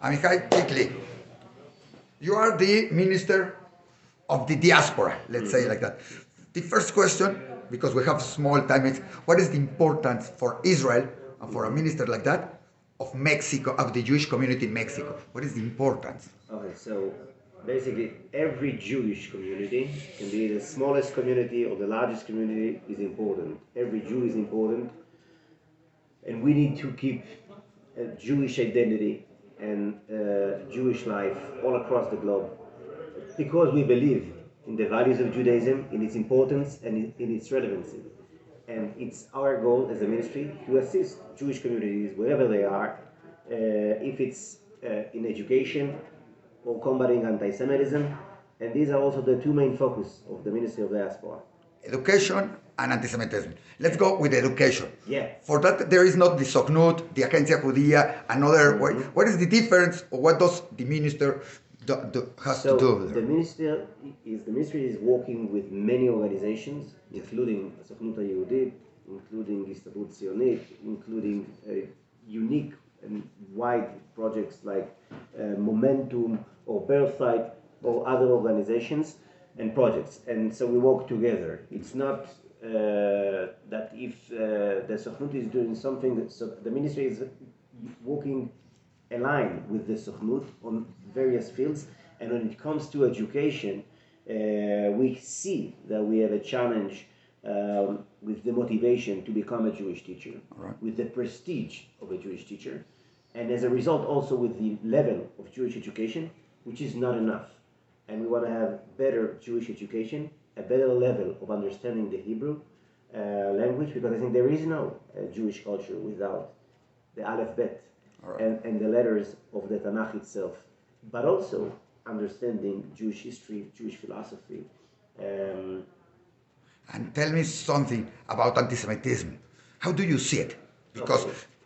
Amijai Chikli, you are the minister of the diaspora, let's say like that. The first question, because we have small time, is what is the importance for Israel and for a minister like that of Mexico, of the Jewish community in Mexico? What is the importance? Okay, so basically every Jewish community, can be the smallest community or the largest community, is important. Every Jew is important, and we need to keep a Jewish identity and Jewish life all across the globe, because we believe in the values of Judaism, in its importance and in its relevancy. And it's our goal as a ministry to assist Jewish communities wherever they are, if it's in education or combating anti-Semitism. And these are also the two main focus of the Ministry of Diaspora. Education and anti-Semitism. Let's go with education. Yeah. For that, there is not the Soknut, the Agencia Judía, another way. What is the difference, or what does the minister has to do with the ministry is working with many organizations, including Soknut Yehudit, including Istadrut Zionit, including unique and wide projects like Momentum or Birthright or other organizations and projects. And so we work together. It's not that if the Soknut is doing something, so the ministry is working aligned with the Soknut on various fields. And when it comes to education, we see that we have a challenge with the motivation to become a Jewish teacher, with the prestige of a Jewish teacher, and as a result also with the level of Jewish education, which is not enough. And we want to have better Jewish education, a better level of understanding the Hebrew language, because I think there is no Jewish culture without the Aleph Bet and the letters of the Tanakh itself, but also understanding Jewish history, Jewish philosophy. And tell me something about anti-Semitism. How do you see it? Because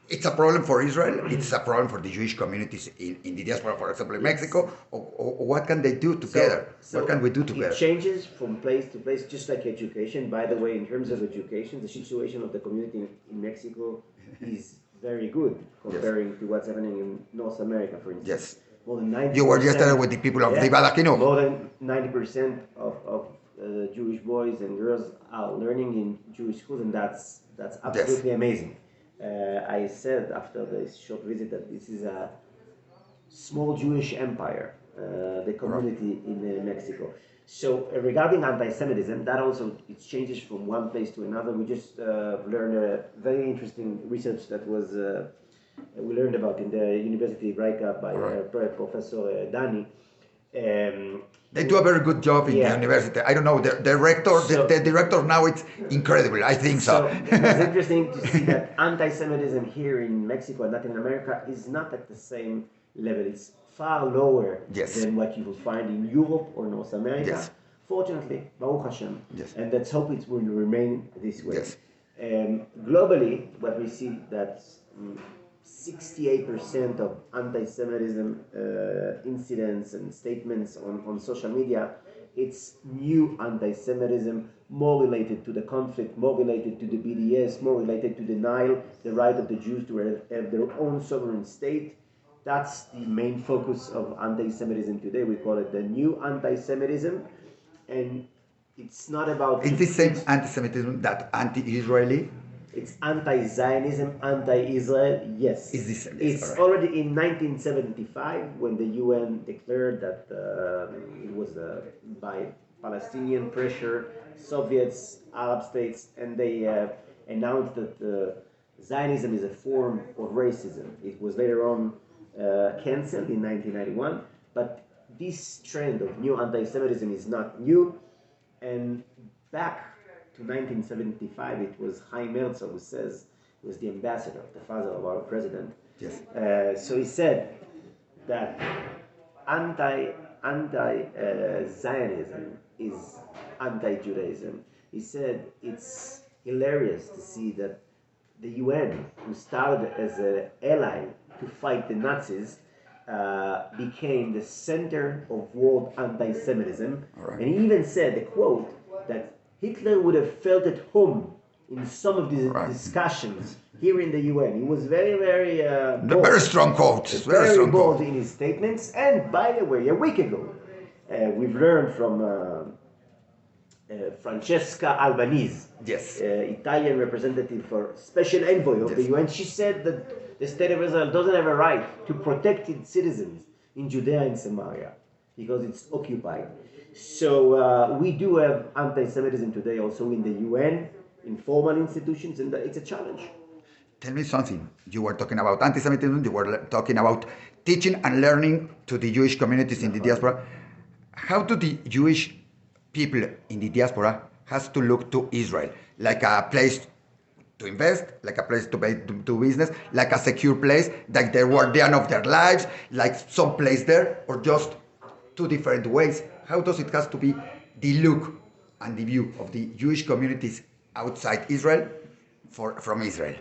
it's a problem for Israel, it's a problem for the Jewish communities in the diaspora, for example, in Mexico. Or what can they do together? What can we do together? It changes from place to place, just like education. By the way, in terms of education, the situation of the community in Mexico is very good comparing to what's happening in North America, for instance. Yes. More than 90%. You were yesterday with the people of Ribadakino. More than 90% of Jewish boys and girls are learning in Jewish schools, and that's absolutely amazing. I said after this short visit that this is a small Jewish empire, the community in Mexico. So regarding anti-Semitism, that also it changes from one place to another. We just learned a very interesting research that was we learned about in the University of Breika by Professor Dani. They do a very good job in the university. I don't know, the director now, it's incredible. I think so. It's interesting to see that anti-Semitism here in Mexico and Latin America is not at the same level. It's far lower than what you will find in Europe or North America. Fortunately, Baruch Hashem. And let's hope it will remain this way. Globally, what we see that 68% of anti-Semitism incidents and statements on social media, it's new anti-Semitism, more related to the conflict, more related to the BDS, more related to denial the right of the Jews to have their own sovereign state. That's the main focus of anti-Semitism today. We call it the new anti-Semitism, and it's not about... It's the same anti-Semitism that anti-Israeli? It's anti-Zionism, anti-Israel, yes. It's already in 1975 when the UN declared that it was by Palestinian pressure, Soviets, Arab states, and they announced that Zionism is a form of racism. It was later on cancelled in 1991, but this trend of new anti-Semitism is not new, and back to 1975, it was Chaim Herzog who says, he was the ambassador, the father of our president. So he said that anti-Zionism is anti-Judaism. He said it's hilarious to see that the UN, who started as an ally to fight the Nazis, became the center of world anti-Semitism. And he even said, the quote, that Hitler would have felt at home in some of these Right. discussions here in the UN. He was very, very bold. Very strong quotes. Very Very strong bold quotes. in his statements. And by the way, a week ago, we've learned from Francesca Albanese, Yes. Italian representative for Special Envoy of the Yes. UN. She said that the State of Israel doesn't have a right to protect its citizens in Judea and Samaria because it's occupied. So we do have anti-Semitism today also in the UN, in formal institutions, and it's a challenge. Tell me something. You were talking about anti-Semitism. You were talking about teaching and learning to the Jewish communities in the diaspora. How do the Jewish people in the diaspora has to look to Israel? Like a place to invest, like a place to do business, like a secure place, like the guardian of their lives, like some place there, or just two different ways? How does it has to be the look and the view of the Jewish communities outside Israel from Israel?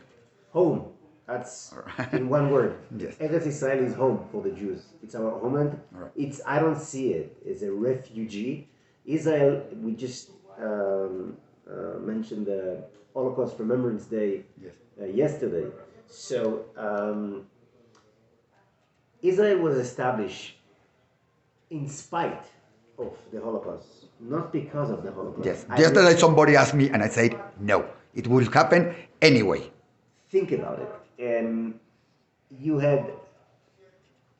Home. That's in one word. Yes. Eretz Israel is home for the Jews. It's our homeland. Right. I don't see it as a refugee. Israel, we just mentioned the Holocaust Remembrance Day yesterday. So Israel was established in spite of the Holocaust, not because of the Holocaust. Yes. Yesterday somebody asked me and I said, no, it will happen anyway. Think about it. And you had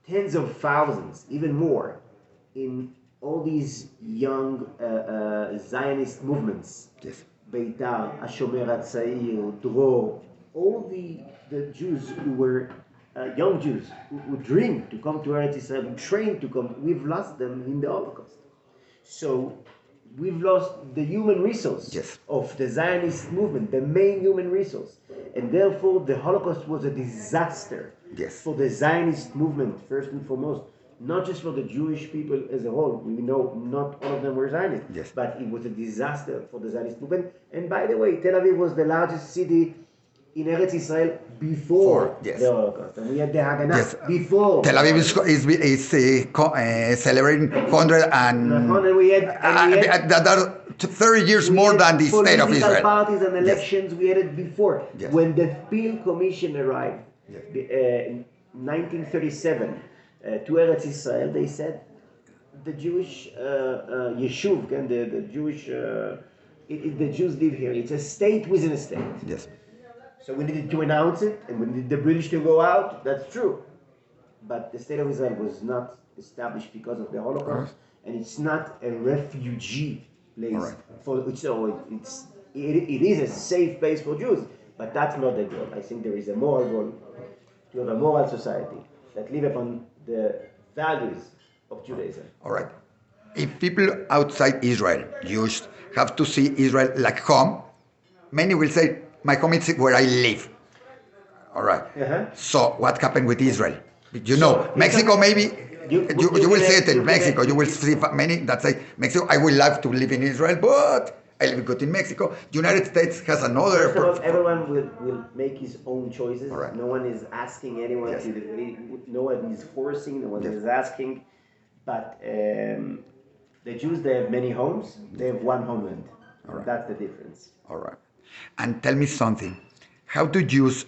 tens of thousands, even more, in all these young Zionist movements. Yes. Beitar, Hashomer HaTzair, Dror, all the Jews who were young Jews who dreamed to come to Eretz Israel, who trained to come. We've lost them in the Holocaust. So we've lost the human resource of the Zionist movement, the main human resource. And therefore, the Holocaust was a disaster for the Zionist movement, first and foremost. Not just for the Jewish people as a whole. We know not all of them were Zionists, but it was a disaster for the Zionist movement. And by the way, Tel Aviv was the largest city in Eretz Israel before the Holocaust. And we had the Haganah before. Tel Aviv is celebrating 100 and we had that are 30 years more than the state of Israel. Political parties and elections, we had it before. When the Peel Commission arrived in 1937 to Eretz Israel, they said the Jewish Yeshuv, and the Jewish, the Jews live here. It's a state within a state. Yes. So we needed to announce it, and we needed the British to go out. That's true. But the state of Israel was not established because of the Holocaust, and it's not a refugee place. It is a safe place for Jews, but that's not the goal. I think there is a moral goal to have a moral society that live upon the values of Judaism. All right. If people outside Israel, Jews, have to see Israel like home, many will say, my home is where I live. All right. So what happened with Israel? You know, Mexico maybe, you will see it in Mexico. You will see many that say, Mexico, I would love to live in Israel, but I live good in Mexico. United States has another... Everyone will make his own choices. No one is asking anyone to... No one is forcing, no one is asking. But the Jews, they have many homes. They have one homeland. That's the difference. All right. And tell me something. How do Jews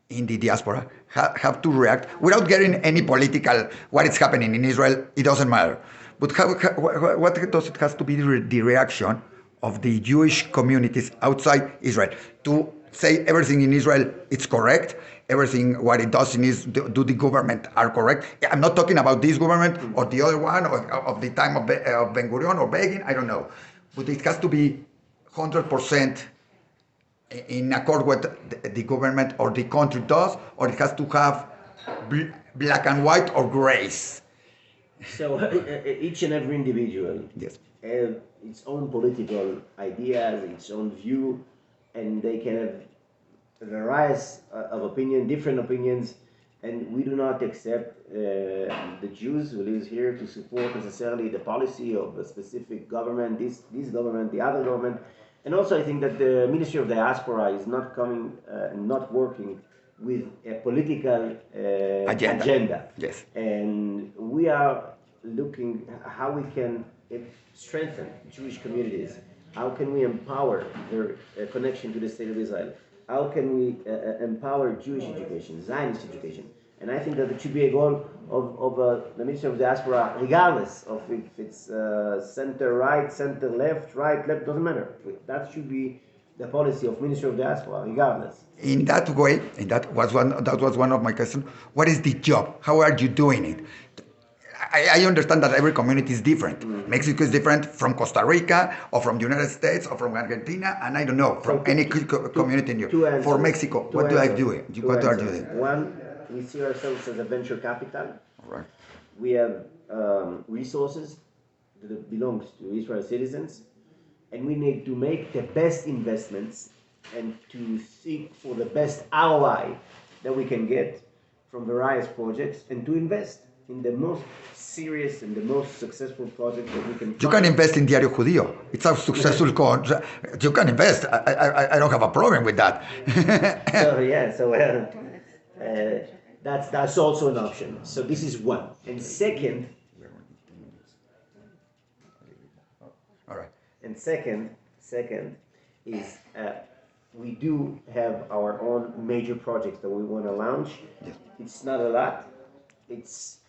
in the diaspora have to react without getting any political, what is happening in Israel, it doesn't matter. But what does it has to be the reaction of the Jewish communities outside Israel to say everything in Israel it's correct, everything what it does do the government are correct? I'm not talking about this government or the other one or of the time of Ben Gurion or Begin, I don't know. But it has to be 100% in accord with the government or the country does, or it has to have black and white or grays. So each and every individual has its own political ideas, its own view, and they can have a variety of opinion, different opinions, and we do not accept the Jews who live here to support necessarily the policy of a specific government, this government, the other government. And also I think that the Ministry of Diaspora is not coming and not working with a political agenda. Yes. And we are looking how we can strengthen Jewish communities How can we empower their connection to the State of Israel? How can we empower Jewish education, Zionist education? And I think that it should be a goal of the Ministry of Diaspora, regardless of if it's center right, center left, right, left, doesn't matter. That should be the policy of Ministry of Diaspora, regardless. In that way, that was one of my questions. What is the job? How are you doing it? I understand that every community is different. Mexico is different from Costa Rica, or from the United States, or from Argentina, and I don't know, from any community in Europe. For Mexico, what do I do? What are you doing? One, we see ourselves as a venture capital. All right. We have resources that belongs to Israel citizens, and we need to make the best investments and to seek for the best ROI that we can get from various projects and to invest in the most serious and the most successful project that we can find. You can invest in Diario Judío. It's a successful cause. You can invest. I don't have a problem with that. That's also an option. So this is one. And second, all right. And second is we do have our own major projects that we want to launch. Yes. It's not a lot. It's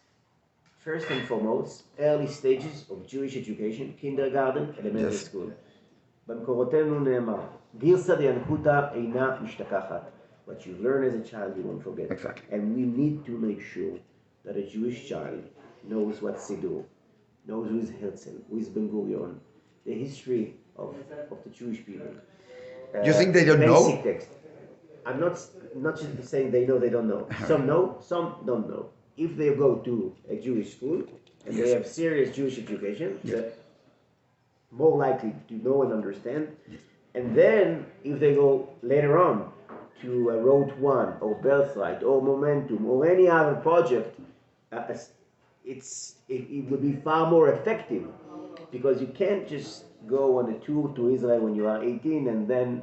first and foremost early stages of Jewish education, kindergarten, elementary school. במקורותינו נאמר, גרסא דינקותא אינה משתכחת. What you learn as a child, you won't forget. Exactly. And we need to make sure that a Jewish child knows what Siddur, knows who is Herzl, who is Ben Gurion, the history of the Jewish people. You think they don't know? Basic text. I'm not just saying they don't know. Some know, some don't know. If they go to a Jewish school and they have serious Jewish education, they're more likely to know and understand. And then if they go later on to Road 1 or Birthright or Momentum or any other project, it will be far more effective, because you can't just go on a tour to Israel when you are 18 and then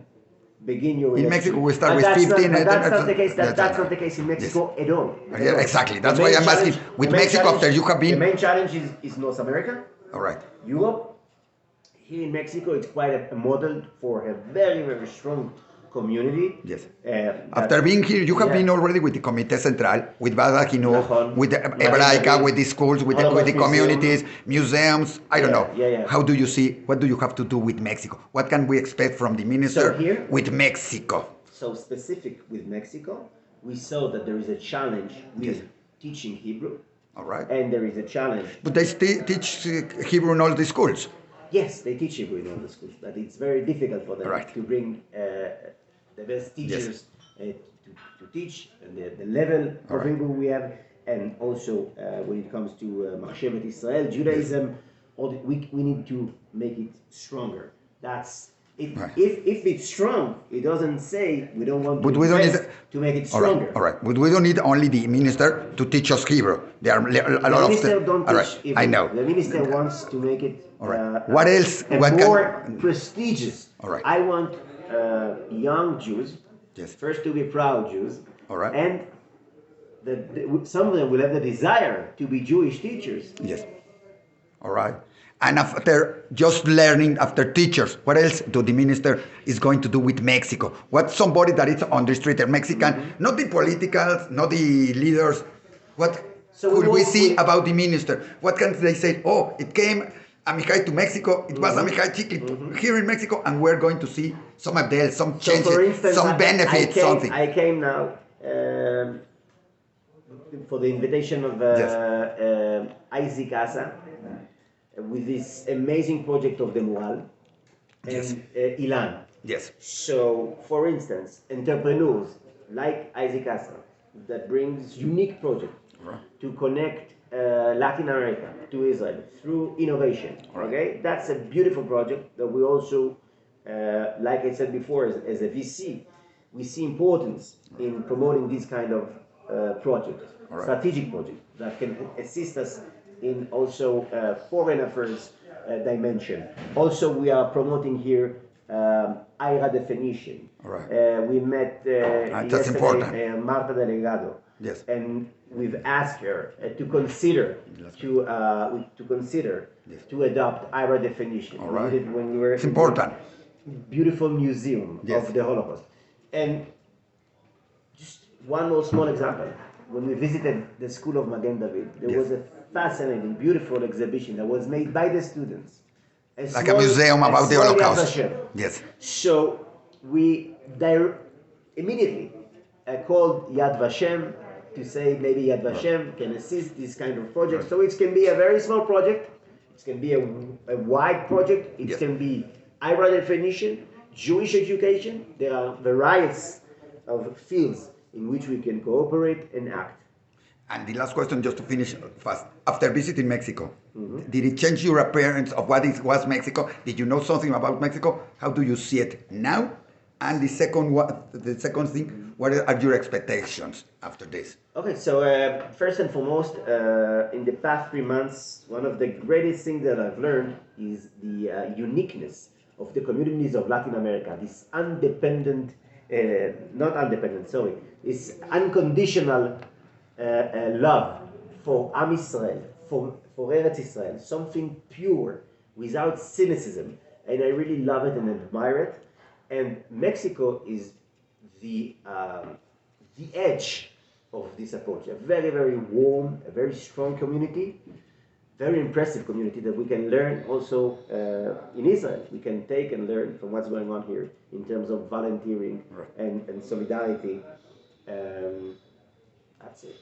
begin your in Mexico we start with 15. That's not the case. That's not the case in Mexico at all. Yeah, exactly. That's why I'm asking. With Mexico, after you have been, the main challenge is North America. All right. Europe. Here in Mexico, it's quite a model for a very, very strong community. Yes. After being here, you have been already with the Comité Central, with Bada Hinu, with the Hebraica, with the schools, with the communities, museums. I don't know. How do you see? What do you have to do with Mexico? What can we expect from the minister with Mexico? So specific with Mexico, we saw that there is a challenge with teaching Hebrew. All right. And there is a challenge. But they teach Hebrew in all the schools. Yes, they teach Hebrew in all the schools, but it's very difficult for them to bring the best teachers to teach, and the level of Hebrew we have, and also when it comes to Mahshevet Israel, Judaism, we need to make it stronger. That's if it's strong, it doesn't say we don't want to make it stronger. All right, but we don't need only the minister to teach us Hebrew. There are a lot of things. Don't teach Hebrew. I know. The minister wants to make it what else? More prestigious. All right. I want young Jews, first to be proud Jews, and some of them will have the desire to be Jewish teachers. Yes. All right. And after just learning, after teachers, what else do the minister is going to do with Mexico? What somebody that is on the street, a Mexican, not the politicals, not the leaders. What could we see about the minister? What can they say? Oh, it came Amijai to Mexico. It was Amijai Chikli here in Mexico, and we're going to see some updates, some changes, for instance, some benefits, something. I came now for the invitation of Isaac Asa, with this amazing project of the mural and Ilan. Yes. So, for instance, entrepreneurs like Isaac Asa that brings unique project to connect Latin America to Israel through innovation. Okay, that's a beautiful project that we also, like I said before, as a VC, we see importance in promoting this kind of project, strategic project that can assist us in also foreign affairs dimension. Also, we are promoting here IRA definition. Right. We met that's important. yesterday Marta Delegado. Yes. And we've asked her to consider Yes. to adopt IRA definition. All right. We did it when we were It's in important. the beautiful museum Yes. of the Holocaust. And just one more small example. When we visited the school of Magen David, there Yes. was a fascinating, beautiful exhibition that was made by the students. Like a museum about the small Yad Holocaust. Vashem. Yes. So we immediately called Yad Vashem to say maybe Yad Vashem can assist this kind of project. So it can be a very small project, it can be a wide project, it Yes. can be IRA definition, Jewish education. There are varieties of fields in which we can cooperate and act. And the last question, just to finish fast. After visiting Mexico, did it change your appearance of what it was Mexico? Did you know something about Mexico? How do you see it now? And the second thing, what are your expectations after this? Okay, so first and foremost, in the past 3 months, one of the greatest things that I've learned is the uniqueness of the communities of Latin America. This this unconditional love for Am Israel, for Eretz Israel, something pure, without cynicism. And I really love it and admire it. And Mexico is the edge of this approach. A very, very warm, a very strong community, very impressive community that we can learn also in Israel. We can take and learn from what's going on here in terms of volunteering and solidarity. That's it.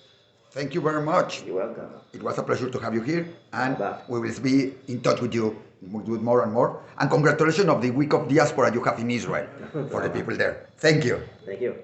Thank you very much. You're welcome. It was a pleasure to have you here, and Bye. we will be in touch with you with more and more. And congratulations of the week of diaspora you have in Israel for the people there. Thank you. Thank you.